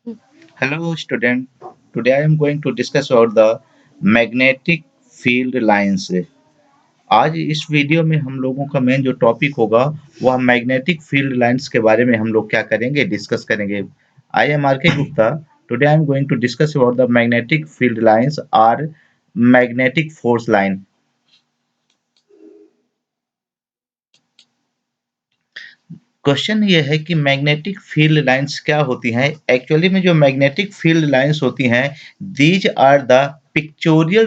Hello student, today I am going to discuss about the magnetic field lines. आज इस video में हम लोगों का मेन जो टॉपिक होगा वह मैग्नेटिक फील्ड लाइंस के बारे में हम लोग क्या करेंगे डिस्कस करेंगे। आई am R K Gupta. Today I am going to discuss about the magnetic field lines or magnetic force line. Question ये है कि मैग्नेटिक फील्ड लाइंस क्या होती हैं। एक्चुअली में जो मैग्नेटिक फील्ड लाइंस होती हैं, these are the pictorial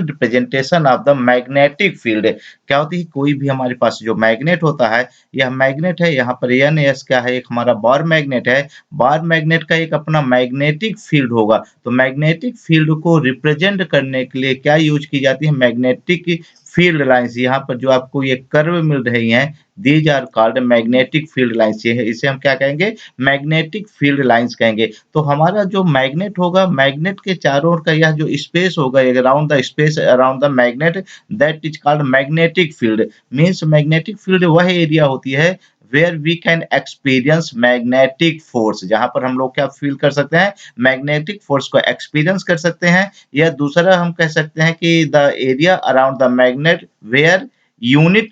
representation of the magnetic field. क्या होती है, कोई भी हमारे पास जो मैग्नेट होता है, यह मैग्नेट है, यहाँ पर एन एस क्या है, एक हमारा बार मैग्नेट है। बार मैग्नेट का एक अपना मैग्नेटिक फील्ड होगा, तो मैग्नेटिक फील्ड को रिप्रेजेंट करने के लिए क्या यूज की जाती है, मैग्नेटिक फील्ड लाइंस। यहाँ पर जो आपको ये कर्व मिल रही हैं, these are called magnetic field lines. ये है, इसे हम क्या कहेंगे, मैग्नेटिक फील्ड लाइंस कहेंगे। तो हमारा जो मैग्नेट होगा, मैग्नेट के चारों ओर का यह जो स्पेस होगा, around the space around the magnet, that is called magnetic field. Means magnetic field वह एरिया होती है where we can experience magnetic force, जहां पर हम लोग क्या फील कर सकते हैं, मैग्नेटिक फोर्स को एक्सपीरियंस कर सकते हैं। या दूसरा हम कह सकते हैं कि the area around the magnet where unit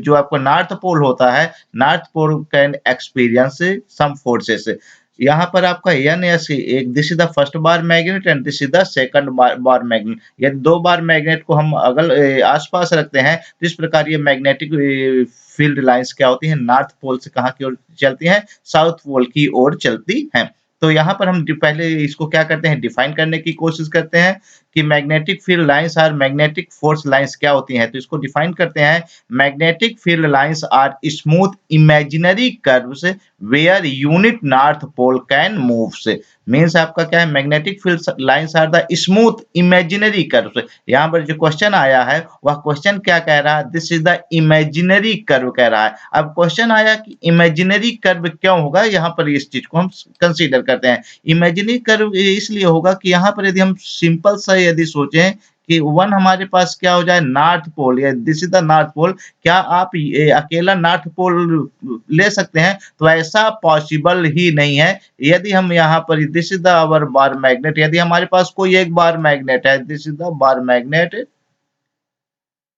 जो आपका नॉर्थ पोल होता है, north pole can experience some forces. यहाँ पर आपका एन एस, एक this is the first bar magnet and this is the second bar magnet. यदि दो बार मैग्नेट को हम अगल आसपास रखते हैं, तो इस प्रकार ये मैग्नेटिक फील्ड लाइंस क्या होती हैं, नॉर्थ पोल से कहाँ की ओर चलती हैं, साउथ पोल की ओर चलती हैं। तो यहाँ पर हम पहले इसको क्या करते हैं, डिफाइन करने की कोशिश करते हैं कि मैग्नेटिक फील्ड लाइंस और मैग्नेटिक फोर्स लाइंस क्या होती हैं। तो इसको डिफाइन करते हैं, magnetic field lines are smooth imaginary curves where unit north pole can moves. Means आपका क्या है, magnetic field lines are the smooth imaginary curves. यहाँ पर जो क्वेश्चन आया है वह क्वेश्चन क्या कह रहा है, this is the imaginary curve कह रहा है। अब क्वेश्चन आया कि इमेजिनरी कर्व क्यों होगा, यहाँ पर इस चीज को हम कंसीडर करते हैं। इमेजिनरी कर्व इसलिए होगा कि यहाँ पर यदि हम सिंपल सा यदि सोचें कि वन हमारे पास क्या हो जाए, नॉर्थ पोल, या this is the north pole, क्या आप ये अकेला नॉर्थ पोल ले सकते हैं, तो ऐसा पॉसिबल ही नहीं है। यदि हम यहाँ पर this is the our bar magnet, यदि हमारे पास कोई एक बार मैग्नेट है, this is the bar magnet,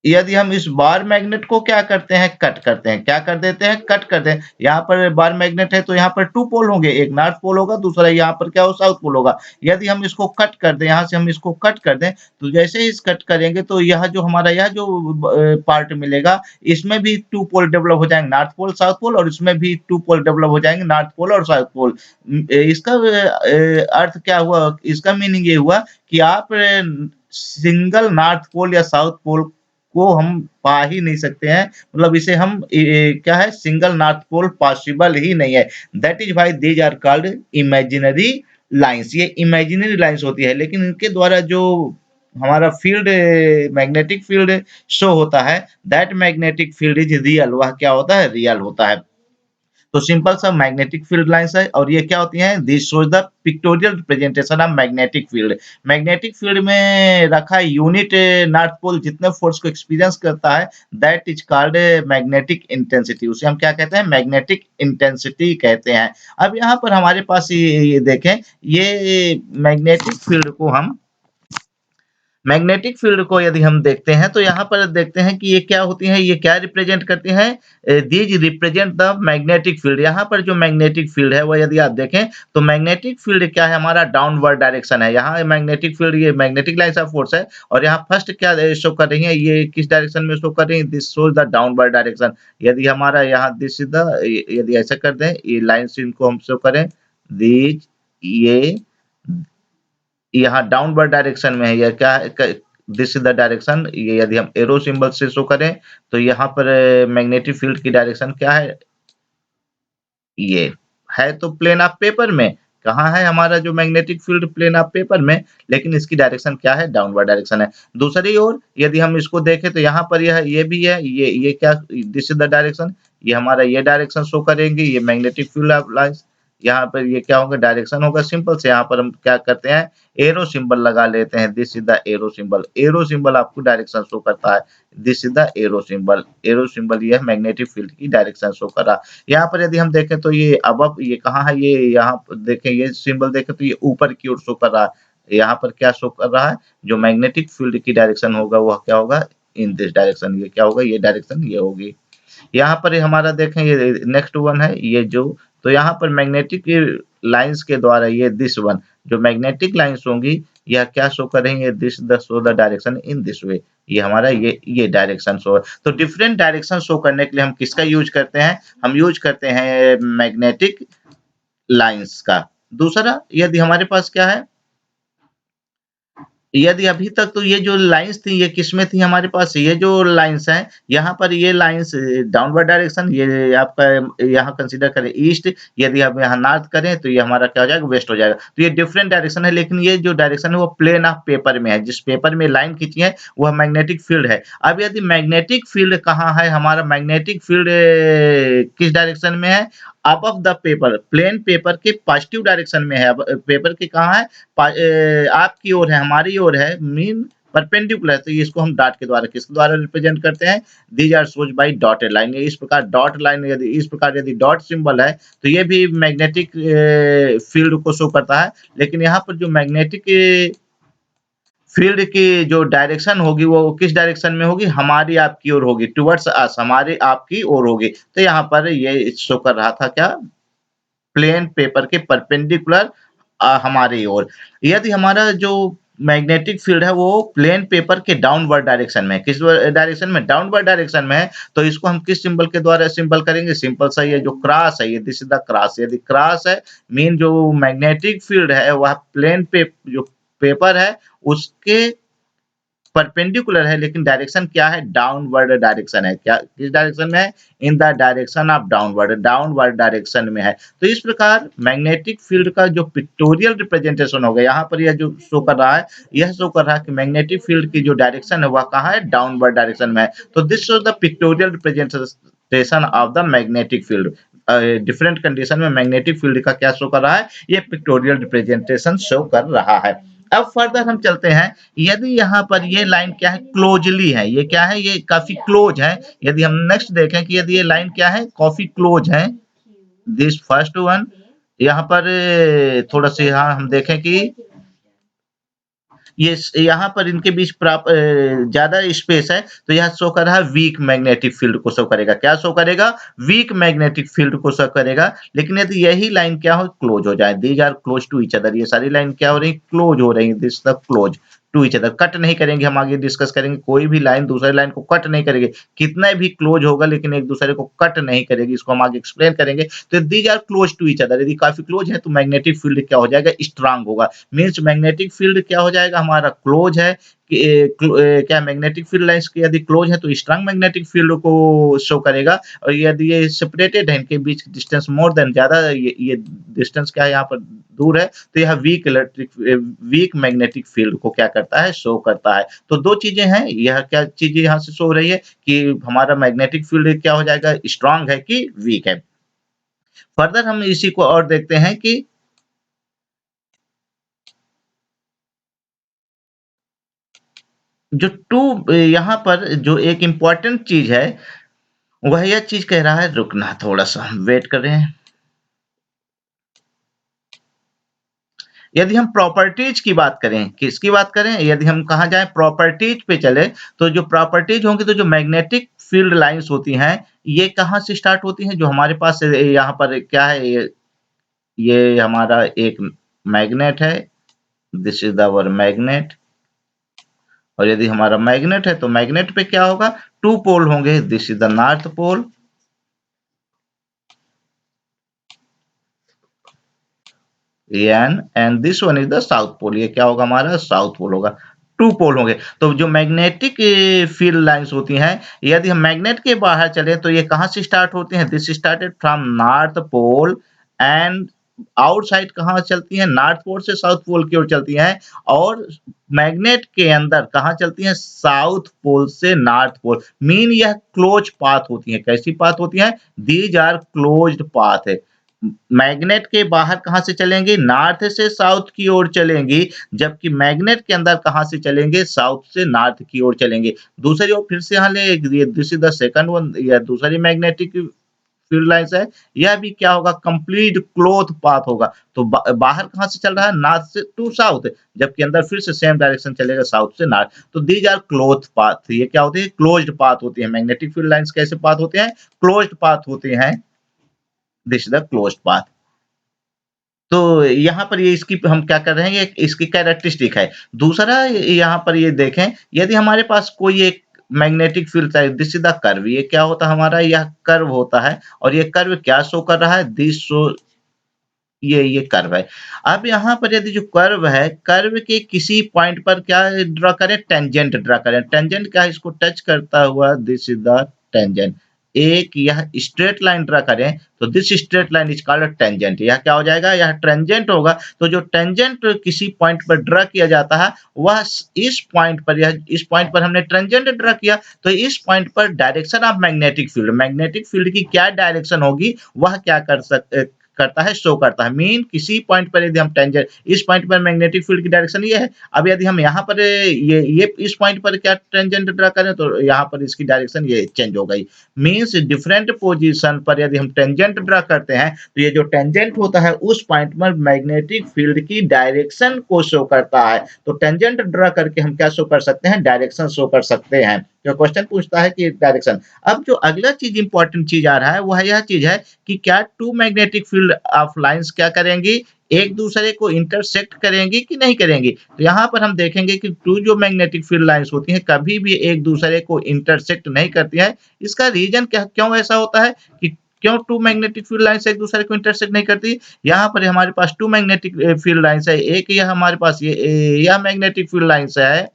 यदि हम इस बार मैग्नेट को क्या करते हैं, कट करते हैं, क्या कर देते हैं, कट करते हैं। यहाँ पर बार मैग्नेट है तो यहाँ पर टू पोल होंगे, एक नॉर्थ पोल होगा, दूसरा यहाँ पर क्या हो, साउथ पोल होगा। यदि हम इसको कट कर दें, यहाँ से हम इसको कट कर दें, तो जैसे ही इस कट करेंगे तो यह जो हमारा यह जो पार्ट मिलेगा, इसमें भी टू पोल डेवलप हो जाएंगे, नॉर्थ पोल साउथ पोल, और इसमें भी टू पोल डेवलप हो जाएंगे, नॉर्थ पोल और साउथ पोल। इसका अर्थ क्या हुआ, इसका मीनिंग ये हुआ कि आप सिंगल नॉर्थ पोल या साउथ पोल को हम पा ही नहीं सकते हैं। मतलब इसे हम क्या है, सिंगल नॉर्थ पोल पॉसिबल ही नहीं है। That is why these are called imaginary lines. ये इमेजिनरी लाइंस होती है, लेकिन इनके द्वारा जो हमारा फील्ड, मैग्नेटिक फील्ड शो होता है, that magnetic field is real. वह क्या होता है, रियल होता है। तो सिंपल सा मैग्नेटिक फील्ड लाइंस है, और ये क्या होती हैं, this shows the pictorial representation of magnetic field. Magnetic field में रखा यूनिट नॉर्थ पोल जितने फोर्स को एक्सपीरियंस करता है, that is called magnetic intensity. उसे हम क्या कहते हैं, मैग्नेटिक इंटेंसिटी कहते हैं। अब यहाँ पर हमारे पास ये देखें, ये मैग्नेटिक फील्ड को हम, मैग्नेटिक फील्ड को यदि हम देखते हैं, तो यहाँ पर देखते हैं कि ये क्या होती हैं, ये क्या रिप्रेजेंट करती हैं, these represent the magnetic field. यहाँ पर जो मैग्नेटिक फील्ड है वह यदि आप देखें, तो मैग्नेटिक फील्ड क्या है, हमारा डाउनवर्ड डायरेक्शन है। यहाँ मैग्नेटिक फील्ड, ये मैग्नेटिक लाइंस ऑफ फोर्स है, और यहाँ फर्स्ट क्या शो कर रही है, ये किस डायरेक्शन में शो कर रही है, this shows the downward direction. यदि हमारा यहाँ दिस इज द, यदि ऐसा कर दें, ये लाइन्स इनको हम शो करें, दीज, ये यहाँ डाउनवर्ड डायरेक्शन में है, या क्या है, दिस इज द डायरेक्शन। ये यदि हम एरो सिंबल से शो करें, तो यहाँ पर मैग्नेटिक फील्ड की डायरेक्शन क्या है, ये है तो प्लेन ऑफ पेपर में। कहाँ है हमारा जो magnetic field, plane of paper में, लेकिन इसकी डायरेक्शन क्या है, डाउनवर्ड डायरेक्शन है। दूसरी ओर यदि हम इसको देखें, तो यहाँ पर यह ये भी है, ये क्या, दिस इज द डायरेक्शन, ये हमारा ये डायरेक्शन शो करेंगे, ये मैग्नेटिक फील्ड ऑफ लाइंस। यहाँ पर ये क्या होगा, डायरेक्शन होगा सिंपल से। यहाँ पर हम क्या करते हैं, एरो सिंबल लगा लेते हैं। This is the arrow symbol. Arrow symbol आपको डायरेक्शन शो करता है। This is the arrow symbol. Arrow symbol ये मैग्नेटिक फील्ड की डायरेक्शन शो कर रहा है। यहाँ पर यदि हम देखें तो ये अबव, ये कहाँ है, ये यहाँ पर देखें, ये सिंबल देखें तो ये ऊपर की ओर शो कर रहा है। यहाँ पर क्या शो कर रहा है, जो मैग्नेटिक फील्ड की डायरेक्शन होगा वह क्या होगा, इन दिस डायरेक्शन। ये क्या होगा, ये डायरेक्शन ये होगी। यहाँ पर ये हमारा देखें, ये नेक्स्ट वन है, ये जो, तो यहाँ पर मैग्नेटिक लाइंस के द्वारा ये दिस वन, जो मैग्नेटिक लाइंस होंगी यह क्या शो करेंगे, this the show the direction in this way. ये हमारा ये डायरेक्शन शो है। तो डिफरेंट डायरेक्शन शो करने के लिए हम किसका यूज करते हैं, हम यूज करते हैं मैग्नेटिक लाइंस का। दूसरा, यदि हमारे पास क्या है, यदि अभी तक तो ये जो लाइन्स थी ये किसमें थी हमारे पास, ये जो लाइन्स हैं यहाँ पर, ये लाइन्स डाउनवर्ड डायरेक्शन, ये आपका यहाँ कंसीडर करें ईस्ट, यदि हम यहाँ नॉर्थ करें तो ये हमारा क्या हो जाएगा, वेस्ट हो जाएगा। तो ये डिफरेंट डायरेक्शन है, लेकिन ये जो डायरेक्शन है वो प्लेन ऑफ पेपर में है। जिस पेपर में लाइन खींची है वह मैग्नेटिक फील्ड है। अब यदि मैग्नेटिक फील्ड कहाँ है, हमारा मैग्नेटिक फील्ड किस डायरेक्शन में है, above the paper, plain paper के पॉजिटिव डायरेक्शन में है। अब पेपर के कहाँ है, आपकी ओर है, हमारी ओर है, मीन परपेंडिकुलर। तो इसको हम डॉट के द्वारा, किसके द्वारा रिप्रेजेंट करते हैं, these are shows by dotted line. इस प्रकार डॉट लाइन, यदि इस प्रकार यदि डॉट सिंबल है तो ये भी मैग्नेटिक फील्ड को शो करता है। लेकिन यहाँ पर जो मैग्नेटिक फील्ड की जो डायरेक्शन होगी वो किस डायरेक्शन में होगी, हमारी आपकी ओर होगी, टुवर्ड्स अस, हमारी आपकी ओर होगी। तो यहाँ पर ये शो कर रहा था क्या, प्लेन पेपर के परपेंडिकुलर हमारी ओर। यदि हमारा जो मैग्नेटिक फील्ड है वो प्लेन पेपर के डाउनवर्ड डायरेक्शन में है, किस डायरेक्शन में, डाउनवर्ड डायरेक्शन में है, तो इसको हम किस सिंबल के द्वारा सिंबल करेंगे, सिंपल सा ये जो क्रॉस है, ये दिस इज द क्रॉस। यदि क्रॉस है मीन जो मैग्नेटिक फील्ड है वह प्लेन पे जो पेपर है उसके परपेंडिकुलर है, लेकिन डायरेक्शन क्या है, डाउनवर्ड डायरेक्शन है। क्या, किस डायरेक्शन में है, in the direction of downward, downward direction में है। तो इस प्रकार मैग्नेटिक फील्ड का जो पिक्टोरियल रिप्रेजेंटेशन होगा, यहाँ पर यह जो शो कर रहा है, यह शो कर रहा है कि मैग्नेटिक फील्ड की जो डायरेक्शन है वह कहाँ है, डाउनवर्ड डायरेक्शन में है। तो this shows the pictorial representation of the magnetic field. Different condition में मैग्नेटिक फील्ड का क्या शो कर रहा है, ये पिक्टोरियल रिप्रेजेंटेशन शो कर रहा है। अब फर्दर हम चलते हैं, यदि यहाँ पर ये लाइन क्या है, क्लोजली है, ये क्या है, ये काफी क्लोज है। यदि हम नेक्स्ट देखें कि यदि ये लाइन क्या है, काफी क्लोज है, दिस फर्स्ट वन, यहाँ पर थोड़ा सा यहाँ हम देखें कि ये यहाँ पर इनके बीच ज्यादा स्पेस है, तो यह शो कर रहा है वीक मैग्नेटिक फील्ड को शो करेगा। क्या शो करेगा, वीक मैग्नेटिक फील्ड को शो करेगा। लेकिन यदि यही लाइन क्या हो, क्लोज हो जाए, these are close to each other, ये सारी लाइन क्या हो रही, क्लोज हो रही, this the close to each other, cut नहीं करेंगे। हम आगे डिस्कस करेंगे, कोई भी लाइन दूसरी लाइन को कट नहीं करेगी, कितना भी क्लोज होगा लेकिन एक दूसरे को कट नहीं करेगी, इसको हम आगे एक्सप्लेन करेंगे। तो these are close to each other, यदि काफी क्लोज है तो मैग्नेटिक फील्ड क्या हो जाएगा, स्ट्रांग होगा। मीन्स मैग्नेटिक फील्ड क्या हो जाएगा, हमारा क्लोज है कि क्या मैग्नेटिक फील्ड लाइंस की यदि क्लोज है तो स्ट्रांग मैग्नेटिक फील्ड को शो करेगा। और यदि ये सेपरेटेड है, इनके बीच डिस्टेंस मोर देन, ज्यादा ये डिस्टेंस क्या है यहाँ पर दूर है, तो यह वीक मैग्नेटिक फील्ड को क्या करता है, शो करता है। तो दो चीजें हैं, यह क्या चीजें यहाँ से शो हो रही है कि हमारा मैग्नेटिक फील्ड क्या हो जाएगा, स्ट्रांग है कि वीक है। फर्दर हम इसी को और देखते हैं कि जो टू, यहाँ पर जो एक इम्पोर्टेंट चीज है वह यह चीज कह रहा है, रुकना थोड़ा सा वेट करें। यदि हम प्रॉपर्टीज की बात करें, किसकी बात करें, यदि हम कहा जाए प्रॉपर्टीज पे चले, तो जो प्रॉपर्टीज होंगी, तो जो मैग्नेटिक फील्ड लाइंस होती हैं ये कहाँ से स्टार्ट होती हैं, जो हमारे पास यहाँ पर क्या है, ये हमारा एक मैग्नेट है, दिस इज आवर मैग्नेट। और यदि हमारा मैग्नेट है तो मैग्नेट पे क्या होगा, टू पोल होंगे, this is the north pole and this one is the south pole, ये क्या होगा, हमारा साउथ पोल होगा। टू पोल होंगे। तो जो मैग्नेटिक फील्ड लाइंस होती हैं, यदि हम मैग्नेट के बाहर चले तो ये कहाँ से स्टार्ट होती हैं, this started from north pole and outside कहाँ चलती हैं, नॉर्थ पोल से साउथ पोल की ओर चलती हैं। और मैग्नेट के अंदर कहाँ चलती हैं, साउथ पोल से नॉर्थ पोल। मीन यह क्लोज पाथ होती है, कैसी पाथ होती है, दीज आर क्लोज्ड पाथ है। मैग्नेट के बाहर कहाँ से चलेंगी? नॉर्थ से साउथ की ओर चलेंगी, जबकि मैग्नेट के अंदर कहाँ से चलेंगे? साउथ से नॉर्थ की ओर चलेंगे। दूसरी ओर फिर से यहाँ ले ये this is the second one या दूसरी मैग्नेटिक फील्ड लाइन्स है, यह भी क्या होगा? कंप्लीट क्लोथ पाथ होगा। तो बाहर कहाँ से चल रहा है? नॉर्थ से टू साउथ, जबकि अंदर फिर से सेम डायरेक्शन चलेगा साउथ से नॉर्थ। तो दीज़ आर क्लोथ पाथ, ये क्या होती है? क्लोज्ड पाथ होती है। मैग्नेटिक फील्ड लाइन्स कैसे पाथ होते हैं? क्लोज्ड पाथ होते हैं। This is the closed path. तो यहाँ पर ये इसकी हम क्या कर रहे हैं, ये इसकी कैरेक्टरिस्टिक है। दूसरा यहाँ पर ये देखें, यदि हमारे पास कोई एक मैग्नेटिक फील्ड है, दिस इज़ द कर्व, ये क्या होता है हमारा? यह कर्व होता है और ये कर्व क्या शो कर रहा है? दिस शो ये कर्व है। अब यहाँ पर यदि जो कर्व है, कर्व के किसी पॉइंट पर क्या ड्रा करें? टेंजेंट ड्रा करें। टेंजेंट क्या है? इसको टच करता हुआ दिस इज़ द टेंजेंट। एक यह स्ट्रेट लाइन ड्रा करें, तो this straight line is called tangent. यह क्या हो जाएगा? यह टेंजेंट होगा। तो जो टेंजेंट किसी पॉइंट पर ड्रा किया जाता है, वह इस पॉइंट पर इस पॉइंट पर हमने टेंजेंट ड्रा किया, तो इस पॉइंट पर डायरेक्शन ऑफ मैग्नेटिक फील्ड की क्या डायरेक्शन होगी, वह क्या करता है, शो करता है। मीन किसी पॉइंट पर यदि हम टेंजेंट, इस पॉइंट पर मैग्नेटिक फील्ड की डायरेक्शन ये है। अब यदि हम यहाँ पर ये इस पॉइंट पर क्या टेंजेंट ड्रा करें, तो यहाँ पर इसकी डायरेक्शन ये चेंज हो गई। मीन्स डिफरेंट पोजीशन पर यदि हम टेंजेंट ड्रा करते हैं, तो ये जो टेंजेंट होता है उस पॉइंट पर मैग्नेटिक फील्ड की डायरेक्शन को शो करता है। तो टेंजेंट ड्रा करके हम क्या शो कर सकते हैं? डायरेक्शन शो कर सकते हैं। जो क्वेश्चन पूछता है कि डायरेक्शन। अब जो अगला चीज इंपॉर्टेंट चीज आ रहा है, वह यह चीज है कि क्या two magnetic field of lines क्या करेंगी? एक दूसरे को इंटरसेक्ट करेंगी कि नहीं करेंगी? तो यहाँ पर हम देखेंगे कि टू जो मैग्नेटिक फील्ड लाइंस होती हैं, कभी भी एक दूसरे को इंटरसेक्ट नहीं करती हैं। इसका रीजन क्या, क्यों ऐसा होता है कि क्यों टू मैग्नेटिक फील्ड लाइंस एक दूसरे को इंटरसेक्ट नहीं करती? यहाँ पर हमारे पास टू मैग्नेटिक फील्ड लाइंस है। एक यह हमारे पास यह मैग्नेटिक फील्ड लाइंस है,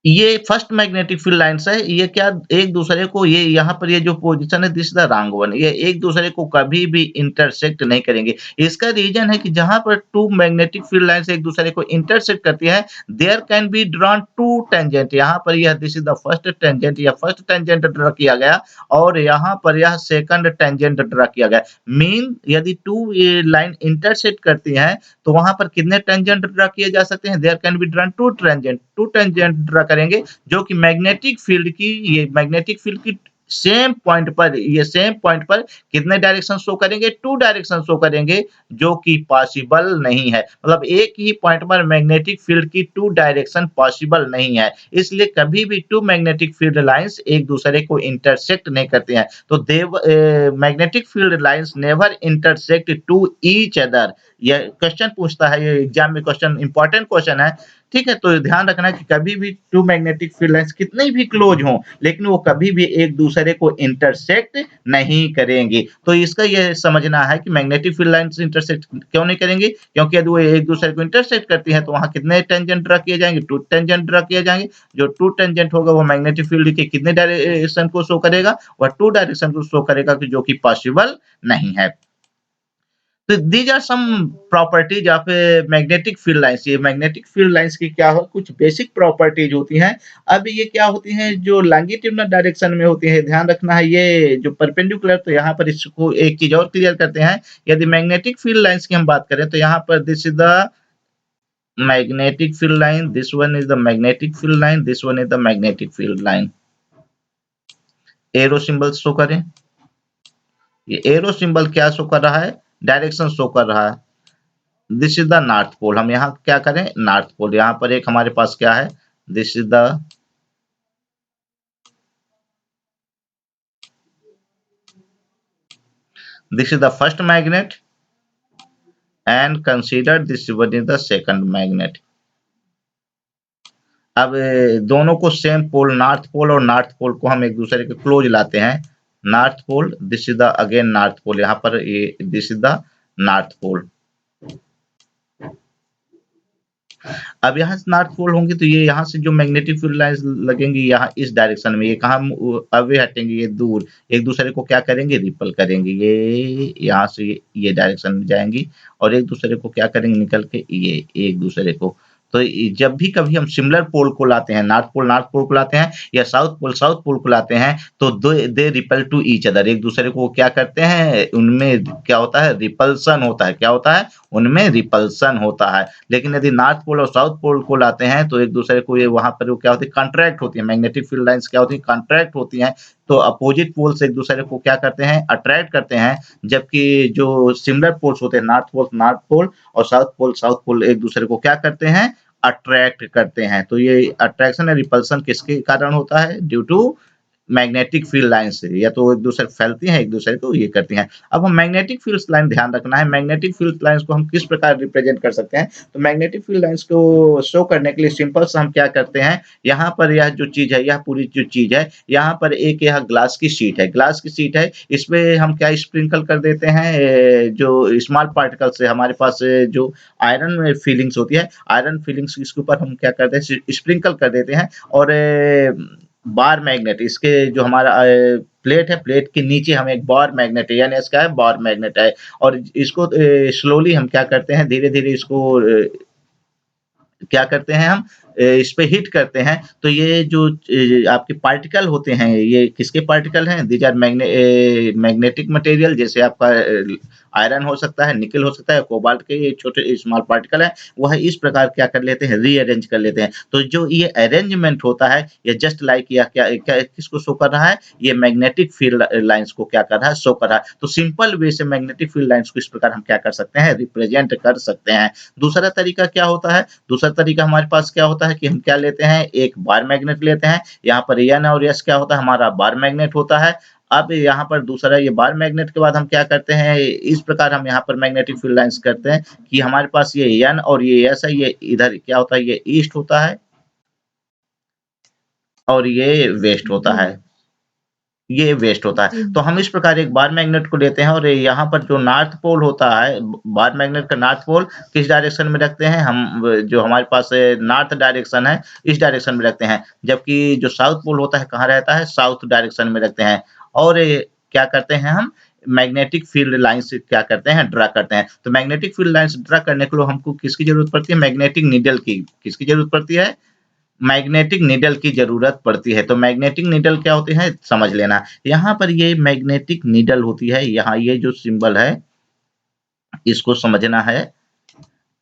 ये फर्स्ट मैग्नेटिक फील्ड लाइन्स है, ये क्या एक दूसरे को, ये यहाँ पर ये जो पोजीशन है दिस द रॉन्ग वन, ये एक दूसरे को कभी भी इंटरसेक्ट नहीं करेंगे। इसका रीजन है कि जहाँ पर टू मैग्नेटिक फील्ड लाइन्स एक दूसरे को इंटरसेक्ट करती है, there can be drawn two tangent. यहाँ पर यह this is the first tangent, या फर्स्ट टेंजेंट ड्रा किया गया और यहाँ पर यह सेकंड टेंजेंट ड्रा किया गया। मीन यदि टू लाइन इंटरसेक्ट करती हैं, तो वहां पर कितने टेंजेंट ड्रा किए जा सकते हैं? There can be drawn two tangent draw करेंगे, जो कि मैग्नेटिक फील्ड की, ये मैग्नेटिक फील्ड की सेम पॉइंट पर, ये सेम पॉइंट पर कितने डायरेक्शन शो करेंगे? टू डायरेक्शन शो करेंगे, जो कि पॉसिबल नहीं है। मतलब एक ही पॉइंट पर मैग्नेटिक फील्ड की टू डायरेक्शन पॉसिबल नहीं है, इसलिए कभी भी टू मैग्नेटिक फील्ड लाइंस एक दूसरे को इंटरसेक्ट नहीं करते हैं। तो magnetic field lines never intersect to each other. ये क्वेश्चन पूछता है, ये एग्जाम में क्वेश्चन, इंपॉर्टेंट क्वेश्चन है। ठीक है, तो ध्यान रखना कि कभी भी टू मैग्नेटिक फील्ड लाइंस कितनी भी क्लोज हों, लेकिन वो कभी भी एक दूसरे को इंटरसेक्ट नहीं करेंगी। तो इसका ये समझना है कि मैग्नेटिक फील्ड लाइंस इंटरसेक्ट क्यों नहीं करेंगी, क्योंकि यदि वो एक दूसरे को इंटरसेक्ट करती है, तो वहां कितने टेंजेंट ड्रा किए जाएंगे? टू टेंजेंट ड्रा किए जाएंगे। जो टू टेंजेंट होगा वो मैग्नेटिक फील्ड के कितने डायरेक्शन को शो करेगा? वह टू डायरेक्शन को शो करेगा, कि जो कि पॉसिबल नहीं है। तो these are some properties of magnetic field lines. ये मैग्नेटिक फील्ड लाइंस की क्या हो, कुछ बेसिक प्रॉपर्टीज होती हैं। अब ये क्या होती हैं, जो लॉन्गिट्यूडिनल डायरेक्शन में होती है, ध्यान रखना है। ये जो परपेंडिकुलर, तो यहाँ पर इसको एक चीज और क्लियर करते हैं। यदि मैग्नेटिक फील्ड लाइंस की हम बात करें, तो यहाँ पर this is the magnetic field line, this one is the magnetic field line, this one is the magnetic field line. Arrow symbol show करें। ये एरो सिंबल क्या शो कर रहा है? डायरेक्शन शो कर रहा है। This is the north pole. हम यहाँ क्या करें? North pole. यहाँ पर एक हमारे पास क्या है? This is the first magnet and consider this one is the second magnet. अब दोनों को सेम पोल, नॉर्थ पोल और नॉर्थ पोल को हम एक दूसरे के क्लोज लाते हैं। North pole, this is the again north pole. यहाँ पर ये this is the north pole. अब यहाँ से नॉर्थ पोल होंगे, तो ये यहाँ से जो मैग्नेटिक फील्ड लाइंस लगेंगी यहाँ इस डायरेक्शन में, ये कहाँ अवे हटेंगे? ये दूर, एक दूसरे को क्या करेंगे? रिपल करेंगे। ये यहाँ से ये डायरेक्शन में जाएंगी और एक दूसरे को क्या करेंगे? निकल के ये एक दूसरे को। तो जब भी कभी हम सिमिलर पोल को लाते हैं, नॉर्थ पोल को लाते हैं या साउथ पोल को लाते हैं, तो they repel to each other, एक दूसरे को क्या करते हैं, उनमें क्या होता है, रिपल्सन होता है। क्या होता है, उनमें रिपल्सन होता है। लेकिन यदि नॉर्थ पोल और साउथ पोल को लाते हैं तो एक दूसरे को ये वहां पर वो क्या होती है, कंट्रैक्ट होती है। मैग्नेटिक फील्ड लाइंस क्या होती है, कंट्रैक्ट होती हैं। तो अपोजिट पोल्स एक दूसरे को क्या करते हैं, अट्रैक्ट करते हैं। जबकि जो सिमिलर पोल्स होते हैं, नॉर्थ पोल और साउथ पोल एक दूसरे को क्या करते हैं, अट्रैक्ट करते हैं। तो ये अट्रैक्शन या रिपल्सन किसके कारण होता है, due to magnetic field line से, या तो एक दूसरे फैलती हैं, एक दूसरे को ये करती हैं। अब हम मैग्नेटिक फील्ड लाइन ध्यान रखना है, मैग्नेटिक फील्ड लाइंस को हम किस प्रकार रिप्रेजेंट कर सकते हैं। तो मैग्नेटिक फील्ड लाइंस को शो करने के लिए सिंपल सा हम क्या करते हैं, यहाँ पर यह जो चीज है, यह पूरी जो चीज है, यहाँ पर एक यह ग्लास की शीट है, इसमें हम क्या स्प्रिंकल कर देते हैं, जो स्मॉल पार्टिकल से हमारे पास जो आयरन फीलिंग्स होती है, आयरन फीलिंग्स इसके ऊपर हम क्या करते हैं, स्प्रिंकल कर देते हैं। और बार मैग्नेट, इसके जो हमारा प्लेट है, प्लेट के नीचे हम एक बार मैग्नेट है, यानी इसका है बार मैग्नेट है। और इसको स्लोली हम क्या करते हैं, धीरे धीरे इसको क्या करते हैं, हम इस पे हिट करते हैं। तो ये जो आपके पार्टिकल होते हैं, ये किसके पार्टिकल हैं, दीज आर मैग्नेटिक मटेरियल। जैसे आपका आयरन हो सकता है, निकल हो सकता है, कोबाल्ट के ये छोटे स्मॉल पार्टिकल हैं, वह इस प्रकार क्या कर लेते हैं, रीअरेंज कर लेते हैं। तो जो ये अरेंजमेंट होता है, ये जस्ट लाइक या क्या क्या किसको शो कर रहा है, ये मैग्नेटिक फील्ड लाइंस को क्या कर रहा है, शो कर रहा है। तो सिंपल वे से मैग्नेटिक फील्ड लाइंस को इस प्रकार हम क्या कर सकते हैं, रिप्रेजेंट कर सकते हैं। दूसरा तरीका क्या होता है, दूसरा तरीका हमारे पास क्या होता है कि हम क्या लेते हैं, एक बार मैग्नेट लेते हैं। यहाँ पर एन और एस क्या होता है, हमारा बार मैग्नेट होता है। अब यहाँ पर दूसरा ये बार मैग्नेट के बाद हम क्या करते हैं, इस प्रकार हम यहाँ पर मैग्नेटिक फील्ड लाइंस करते हैं कि हमारे पास ये एन और ये एस है, ये इधर क्या होता है, ये ईस्ट होता है और ये वेस्ट होता है, ये वेस्ट होता है। जी। तो हम इस प्रकार एक बार मैग्नेट को लेते हैं और यहाँ पर जो नॉर्थ पोल होता है, बार मैग्नेट का नॉर्थ पोल किस डायरेक्शन में रखते हैं हम, जो हमारे पास नॉर्थ डायरेक्शन है, इस डायरेक्शन में रखते हैं। जबकि जो साउथ पोल होता है कहाँ रहता है, साउथ डायरेक्शन में रखते हैं। और क्या करते हैं हम, मैग्नेटिक फील्ड लाइंस क्या करते हैं, ड्रा करते हैं। तो मैग्नेटिक फील्ड लाइंस ड्रा करने के लिए हमको किसकी जरूरत पड़ती है, मैग्नेटिक नीडल की। किसकी जरूरत पड़ती है, मैग्नेटिक नीडल की जरूरत पड़ती है। तो मैग्नेटिक नीडल क्या होते हैं, समझ लेना। यहाँ पर ये मैग्नेटिक नीडल होती है, यहाँ ये जो सिंबल है इसको समझना है।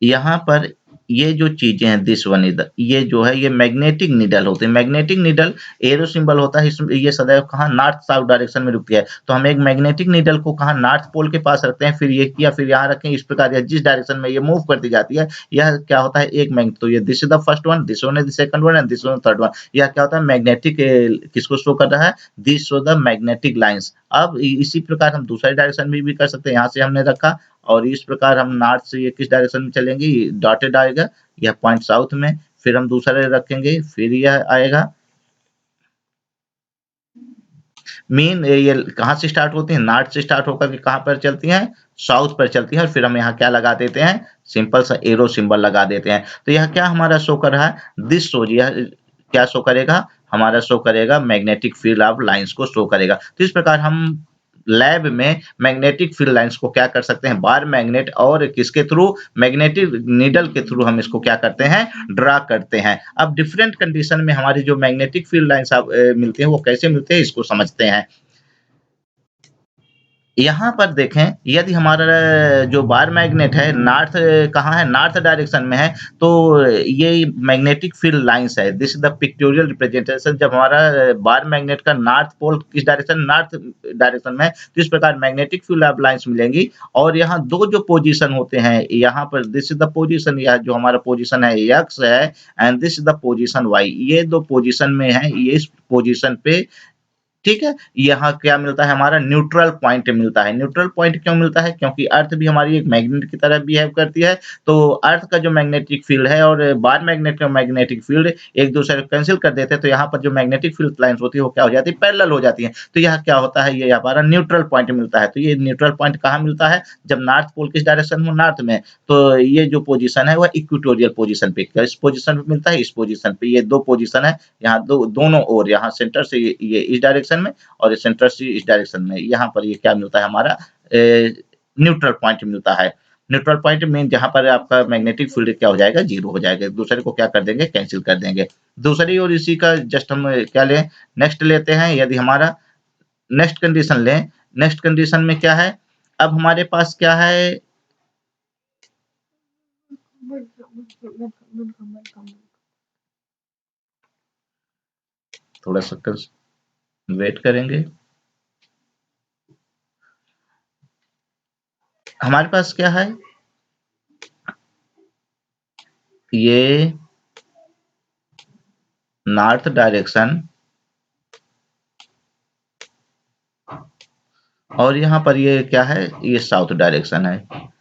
यहाँ पर ये जो चीजें हैं, दिस वन इधर, ये जो है ये मैग्नेटिक नीडल होते हैं। मैग्नेटिक नीडल एरो सिंबल होता है, इसमें ये सदैव कहाँ, नॉर्थ साउथ डायरेक्शन में रुकती है। तो हम एक मैग्नेटिक नीडल को कहाँ, नॉर्थ पोल के पास रखते हैं, फिर ये किया, फिर यहाँ रखें, इस प्रकार जिस डायरेक्शन में ये मूव करती जाती है, यह क्या होता है, एक मैग्नेट। तो ये this is the first one, this one is the second one and this one third one. यह क्या होता है, मैग्नेटिक किसको शो कर रहा है, this show the magnetic lines. अब इसी प्रकार हम दूसरे डायरेक्शन में भी कर सकते हैं। यहाँ से हमने रखा और इस प्रकार हम नॉर्थ से ये किस डायरेक्शन में चलेंगे, डॉटेड आएगा, यह पॉइंट साउथ में। फिर हम दूसरा रखेंगे, फिर यह आएगा। मेन ये कहाँ से स्टार्ट होती है, नॉर्थ से स्टार्ट होकर के कहाँ पर चलती हैं, साउथ पर चलती है। और फिर हम यहाँ क्या लगा देते हैं, सिंपल सा एरो सिंबल लगा देते हैं। तो यह क्या हमारा शो कर रहा है, दिस शोज, यह क्या शो करेगा, हमारा शो करेगा मैग्नेटिक फील्ड ऑफ लाइंस को शो करेगा। तो इस प्रकार हम लैब में मैग्नेटिक फील्ड लाइंस को क्या कर सकते हैं, बार मैग्नेट और किसके थ्रू, मैग्नेटिक नीडल के थ्रू हम इसको क्या करते हैं, ड्रा करते हैं। अब डिफरेंट कंडीशन में हमारी जो मैग्नेटिक फील्ड लाइंस मिलते हैं, वो कैसे मिलते हैं, इसको समझते हैं। यहाँ पर देखें, यदि हमारा जो बार मैग्नेट है नॉर्थ, कहाँ है, नॉर्थ डायरेक्शन में है, तो ये मैग्नेटिक फील्ड लाइंस है। This is the pictorial representation. जब हमारा बार मैग्नेट का नॉर्थ पोल किस डायरेक्शन, नॉर्थ डायरेक्शन में है, तो इस प्रकार मैग्नेटिक फील्ड ऑफ लाइंस मिलेंगी। और यहाँ दो जो पोजीशन होते हैं, यहाँ पर दिस इज द पोजीशन, यह जो हमारा पोजीशन है एक्स है, and this is the position Y. ये दो पोजीशन में है, ये इस पोजीशन पे, ठीक है। यहाँ क्या मिलता है, हमारा न्यूट्रल पॉइंट मिलता है। न्यूट्रल पॉइंट क्यों मिलता है, क्योंकि अर्थ भी हमारी एक मैग्नेट की तरह बिहेव करती है। तो अर्थ का जो मैग्नेटिक फील्ड है और बार मैग्नेट का मैग्नेटिक फील्ड एक दूसरे को कैंसिल कर देते हैं। तो यहाँ पर जो मैग्नेटिक फील्ड लाइंस होती है वो क्या हो जाती है, पैरेलल हो जाती है। तो यह क्या होता है, ये हमारा न्यूट्रल पॉइंट मिलता है। तो ये न्यूट्रल पॉइंट कहाँ मिलता है, जब नॉर्थ पोल किस डायरेक्शन में, नॉर्थ में। तो ये जो पोजीशन है वह इक्वेटोरियल पोजीशन पे, इस पोजीशन पे मिलता है, इस पोजीशन पे। ये दो पोजीशन है, यहाँ दोनों ओर, यहाँ सेंटर से ये इस डायरेक्शन में और सेंटर से इस डायरेक्शन में, यहाँ पर ये क्या मिलता है, हमारा न्यूट्रल पॉइंट मिलता है। न्यूट्रल पॉइंट मीन जहां पर आपका मैग्नेटिक फील्ड क्या हो जाएगा, जीरो हो जाएगा, एक दूसरे को क्या कर देंगे, कैंसिल कर देंगे। दूसरी और इसी का जस्ट हम क्या लें, नेक्स्ट लेते हैं। यदि हमारा नेक्स्ट कंडीशन लें, नेक्स्ट कंडीशन में क्या है, अब हमारे पास क्या है, थोड़ा सा वेट करेंगे। हमारे पास क्या है, ये नॉर्थ डायरेक्शन और यहाँ पर ये क्या है, ये साउथ डायरेक्शन है।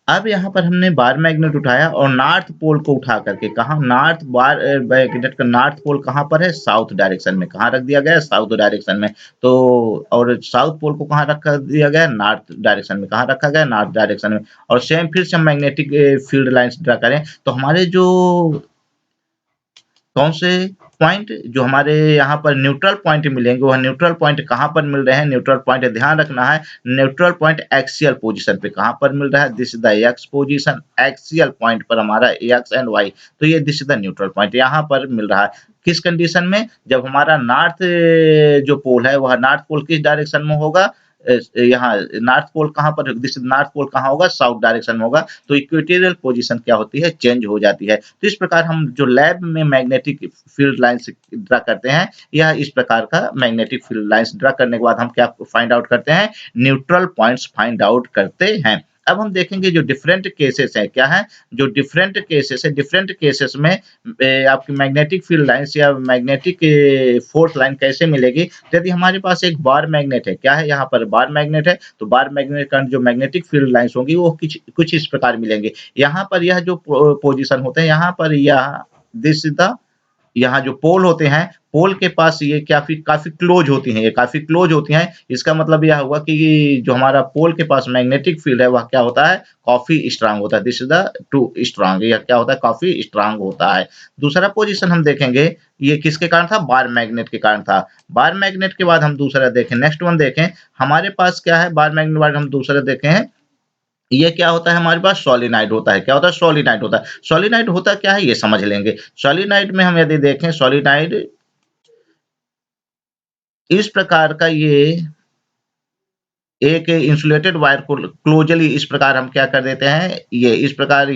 अब यहाँ पर हमने बार मैग्नेट उठाया और नॉर्थ पोल को उठा करके कहा, नॉर्थ बार मैग्नेट का नॉर्थ पोल कहाँ पर है, साउथ डायरेक्शन में। कहाँ रख दिया गया है, साउथ डायरेक्शन में। तो और साउथ पोल को कहाँ रखा दिया गया है, नॉर्थ डायरेक्शन में। कहाँ रखा गया है, नॉर्थ डायरेक्शन में। और सेम फिर से हम मैग्नेटिक फील्ड लाइंस ड्रा करें तो हमारे जो कौन से पॉइंट जो हमारे यहाँ पर न्यूट्रल पॉइंट मिलेंगे, वह न्यूट्रल पॉइंट कहाँ पर मिल रहे हैं, न्यूट्रल पॉइंट ध्यान रखना है, न्यूट्रल पॉइंट एक्सियल पोजीशन पे कहाँ पर मिल रहा है, this is the x position, axial point पर हमारा एक्स एंड वाई, तो ये this is the neutral point यहाँ पर मिल रहा है। किस कंडीशन में, जब हमारा नॉर्थ जो पोल है वह नॉर्थ पोल किस डायरेक्शन में होगा, यहाँ नॉर्थ पोल कहाँ पर, दिस नॉर्थ पोल कहाँ होगा, साउथ डायरेक्शन में होगा। तो इक्वेटोरियल पोजीशन क्या होती है, चेंज हो जाती है। तो इस प्रकार हम जो लैब में मैग्नेटिक फील्ड लाइंस ड्रा करते हैं, यह इस प्रकार का मैग्नेटिक फील्ड लाइंस ड्रा करने के बाद हम क्या फाइंड आउट करते हैं, न्यूट्रल पॉइंट्स फाइंड आउट करते हैं। अब हम देखेंगे जो डिफरेंट केसेस हैं, क्या है, जो डिफरेंट केसेस है, डिफरेंट केसेस में आपकी मैग्नेटिक फील्ड लाइंस या मैग्नेटिक फोर्स लाइन कैसे मिलेगी। यदि हमारे पास एक बार मैग्नेट है, क्या है, यहाँ पर बार मैग्नेट है, तो बार मैग्नेट का जो मैग्नेटिक फील्ड लाइंस होंगी वो कुछ इस प्रकार मिलेंगे। यहाँ पर यह जो पोजीशन होते हैं, यहाँ पर यह दिस इज द, यहाँ जो पोल होते हैं, पोल के पास ये काफी काफी क्लोज होती हैं, ये काफी क्लोज होती हैं। इसका मतलब यह हुआ कि जो हमारा पोल के पास मैग्नेटिक फील्ड है वह क्या होता है, काफी स्ट्रांग होता है। This is the two strong, यह क्या होता है, काफी स्ट्रांग होता है। दूसरा पोजीशन हम देखेंगे, ये किसके कारण था, बार मैग्नेट के कारण था। बार मैग्नेट के बाद हम दूसरा देखें, नेक्स्ट वन देखें, हमारे पास क्या है, बार मैग्नेट के बाद हम दूसरा देखें हैं, ये क्या होता है, हमारे पास सोलेनाइड होता है। क्या होता है, सोलेनाइड होता है। सोलेनाइड होता क्या है ये समझ लेंगे। सोलेनाइड में हम यदि देखें, सोलेनाइड इस प्रकार का, ये एक इंसुलेटेड वायर को क्लोजली इस प्रकार हम क्या कर देते हैं, ये इस प्रकार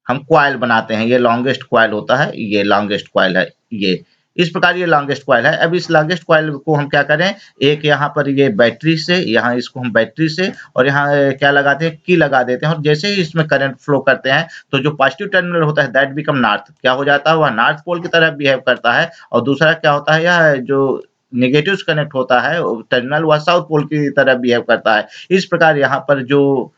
हम क्वाइल बनाते हैं। ये लॉन्गेस्ट क्वाइल होता है, ये लॉन्गेस्ट क्वाइल है, ये इस प्रकार ये लॉन्गेस्ट क्वाइल है। अब इस लॉन्गेस्ट क्वाइल को हम क्या करें, एक यहाँ पर ये बैटरी से, यहाँ इसको हम बैटरी से और यहाँ क्या लगाते हैं, की लगा देते हैं। और जैसे ही इसमें करंट फ्लो करते हैं तो जो पॉजिटिव टर्मिनल होता है दैट बिकम नॉर्थ, क्या हो जाता है, वह नॉर्थ पोल की तरह बिहेव करता है। और दूसरा क्या होता है, यह जो नेगेटिव कनेक्ट होता है टर्मिनल, वह साउथ पोल की तरह बिहेव करता है। इस प्रकार यहाँ पर जो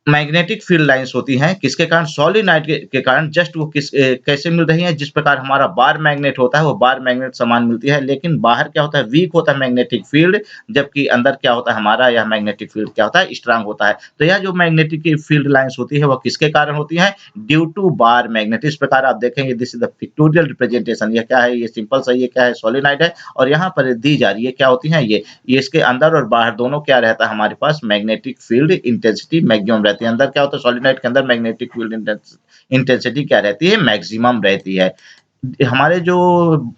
मैग्नेटिक फील्ड लाइंस होती हैं, किसके कारण, सोलेनोइड के कारण। जस्ट वो कैसे मिल रही हैं, जिस प्रकार हमारा बार मैग्नेट होता है वो बार मैग्नेट समान मिलती है, लेकिन बाहर क्या होता है, वीक होता है मैग्नेटिक फील्ड, जबकि अंदर क्या होता है, हमारा यह मैग्नेटिक फील्ड क्या होता है, स्ट्रांग होता है। तो यह जो मैग्नेटिक फील्ड लाइंस होती है वह किसके कारण होती है, ड्यू टू बार मैग्नेट। इस प्रकार आप देखेंगे, this is the pictorial representation. यह क्या है, ये सिंपल सा, ये क्या है, सोलेनोइड है। और यहाँ पर दी जा रही है, क्या होती है ये इसके अंदर और बाहर दोनों क्या रहता है, हमारे पास मैग्नेटिक फील्ड इंटेंसिटी मैक्सिमम रहती है। अंदर क्या होता है, सोलेनोइड के अंदर मैग्नेटिक फील्ड इंटेंसिटी क्या रहती है, मैक्सिमम रहती है। हमारे जो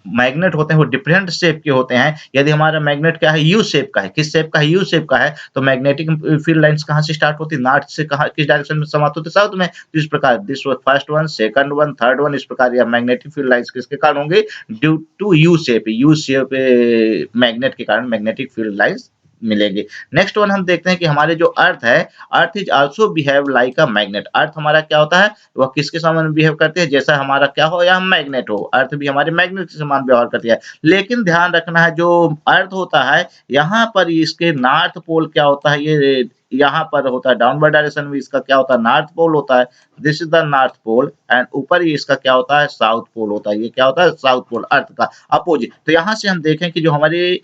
मैग्नेट होते हैं वो डिफरेंट शेप के होते हैं। यदि हमारा मैग्नेट क्या है, यू शेप का है, किस शेप का है, यू शेप का है, तो मैग्नेटिक फील्ड लाइंस कहाँ से स्टार्ट होती है, नॉर्थ से, कहाँ किस डायरेक्शन में समाप्त होती है, साउथ में। तो इस प्रकार this first one, second one, third one, इस प्रकार यह मैग्नेटिक फील्ड लाइंस किसके कारण होंगे, due to U shape, U shape magnet के कारण मैग्नेटिक फील्ड लाइंस मिलेंगे। नेक्स्ट वन हम देखते हैं कि हमारे जो अर्थ है, earth is also behave like a magnet. Earth हमारा क्या होता है, वह किसके समान बिहेव करते हैं, जैसा हमारा क्या हो, या मैग्नेट हो। अर्थ भी हमारे मैग्नेट के समान व्यवहार करती है। लेकिन ध्यान रखना है, जो अर्थ होता है यहाँ पर इसके नॉर्थ पोल क्या होता है, ये यहाँ पर होता है डाउनवर्ड डायरेक्शन में, इसका क्या होता है, नॉर्थ पोल होता है। This is the north pole and ऊपर ही इसका क्या होता है, साउथ पोल होता है। ये क्या होता है, साउथ पोल, अर्थ का अपोजिट। तो यहाँ से हम देखें कि जो हमारी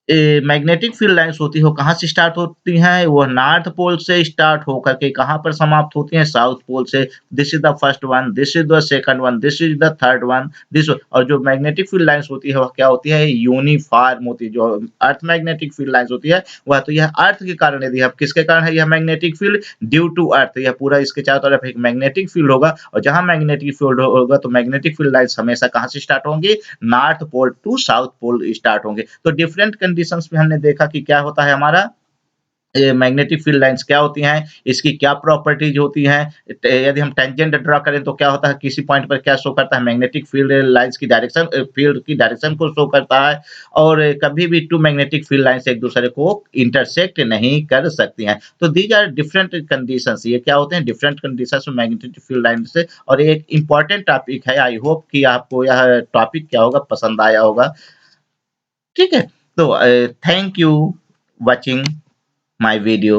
मैग्नेटिक फील्ड लाइन्स होती है वो कहाँ से स्टार्ट होती हैं? वो नॉर्थ पोल से स्टार्ट होकर के कहाँ पर समाप्त होती हैं? साउथ पोल से। This is the first one, this is the second one, this is the third one, this और जो मैग्नेटिक फील्ड लाइन्स होती है, वह क्या होती है? यूनिफ़ॉर्म होती है। जो अर्थ मैग्नेटिक फील्ड लाइन्स होती है, वह तो यह अर्थ के कारण यदि अब किसके कारण है यह magnetic field? Due to earth. यह पूरा इसके चारों तरफ एक मैग्नेटिक फील्ड होगा और जहाँ मैग्नेटिक फील्ड होगा तो मैग्नेटिक फील्ड लाइन्स हमेशा कहाँ से स्टार्ट होंगी? North pole to south pole start होंगे। तो डिफरेंट कंडीशंस में हमने देखा कि क्या होता है हमारा मैग्नेटिक फील्ड लाइन्स क्या होती हैं, इसकी क्या प्रॉपर्टीज होती हैं। यदि हम टेंजेंट ड्रा करें तो क्या होता है किसी पॉइंट पर क्या शो करता है मैग्नेटिक फील्ड लाइन्स की डायरेक्शन फील्ड की डायरेक्शन को शो करता है और कभी भी टू मैग्नेटिक फील्ड लाइन्स एक दूसरे को इंटरसेक्ट नहीं कर सकती हैं। तो दीज आर डिफरेंट कंडीशंस। ये क्या होते हैं different conditions magnetic field line से और ये एक इम्पॉर्टेंट टॉपिक है। आई होप कि आपको यह टॉपिक क्या होगा पसंद आया होगा। ठीक है? तो thank you watching my video